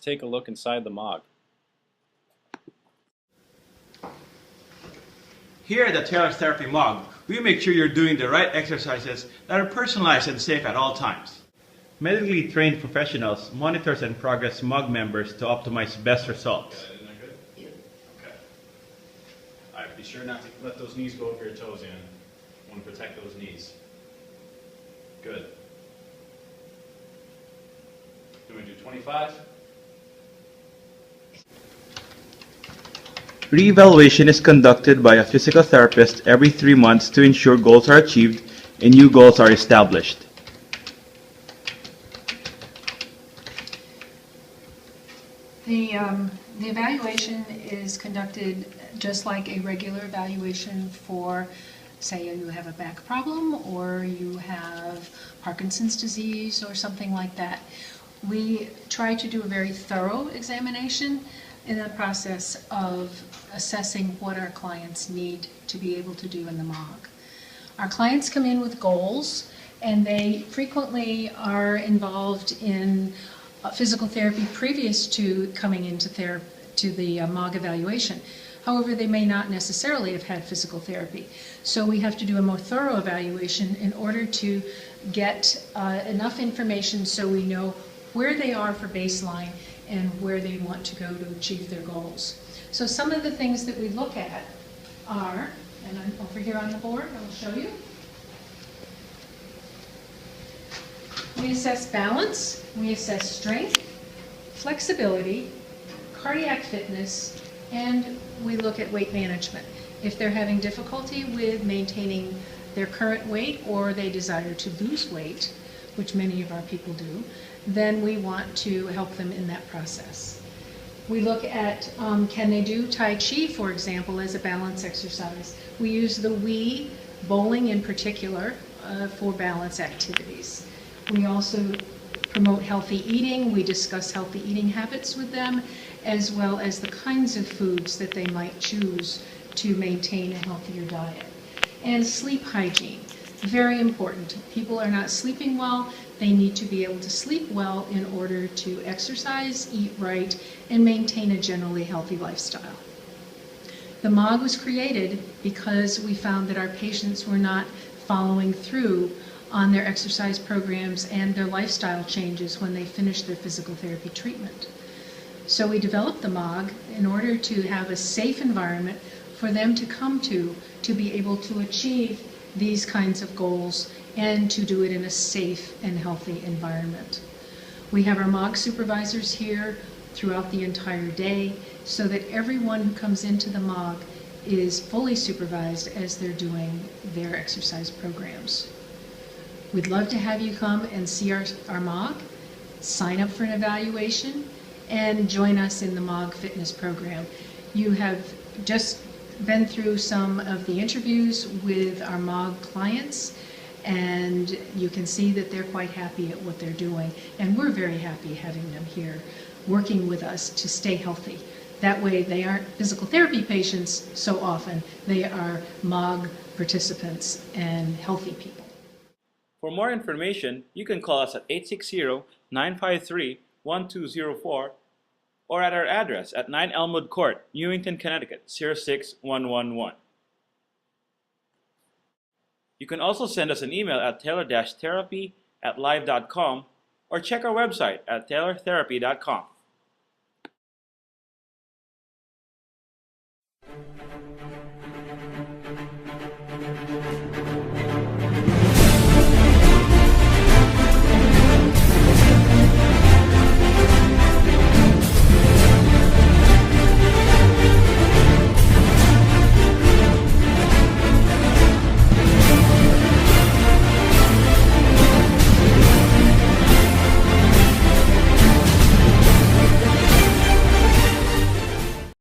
take a look inside the MOG. Here at the Taylor Therapy MOG, we make sure you're doing the right exercises that are personalized and safe at all times. Medically trained professionals monitors and progress MOG members to optimize best results. Isn't that good? Yeah. Okay. All right, be sure not to let those knees go over your toes, Ann. You want to protect those knees. Good. You want to do 25? Reevaluation is conducted by a physical therapist every 3 months to ensure goals are achieved and new goals are established. The evaluation is conducted just like a regular evaluation for, say, you have a back problem or you have Parkinson's disease or something like that. We try to do a very thorough examination in the process of assessing what our clients need to be able to do in the MOG. Our clients come in with goals, and they frequently are involved in physical therapy previous to coming into the MOG evaluation. However, they may not necessarily have had physical therapy. So we have to do a more thorough evaluation in order to get enough information so we know where they are for baseline and where they want to go to achieve their goals. So some of the things that we look at are, and I'm over here on the board, I'll show you. We assess balance, we assess strength, flexibility, cardiac fitness, and we look at weight management. If they're having difficulty with maintaining their current weight or they desire to lose weight, which many of our people do, then we want to help them in that process. We look at can they do Tai Chi, for example, as a balance exercise. We use the Wii, bowling in particular, for balance activities. We also promote healthy eating. We discuss healthy eating habits with them, as well as the kinds of foods that they might choose to maintain a healthier diet. And sleep hygiene, very important. People are not sleeping well. They need to be able to sleep well in order to exercise, eat right, and maintain a generally healthy lifestyle. The MOG was created because we found that our patients were not following through on their exercise programs and their lifestyle changes when they finished their physical therapy treatment. So we developed the MOG in order to have a safe environment for them to come to be able to achieve these kinds of goals and to do it in a safe and healthy environment. We have our MOG supervisors here throughout the entire day so that everyone who comes into the MOG is fully supervised as they're doing their exercise programs. We'd love to have you come and see our MOG, sign up for an evaluation, and join us in the MOG fitness program. You have just been through some of the interviews with our MOG clients, and you can see that they're quite happy at what they're doing, and we're very happy having them here working with us to stay healthy. That way they aren't physical therapy patients so often, they are MOG participants and healthy people. For more information, you can call us at 860-953-1204 or at our address at 9 Elmwood Court, Newington, Connecticut, 06111. You can also send us an email at taylor-therapy@live.com or check our website at taylortherapy.com.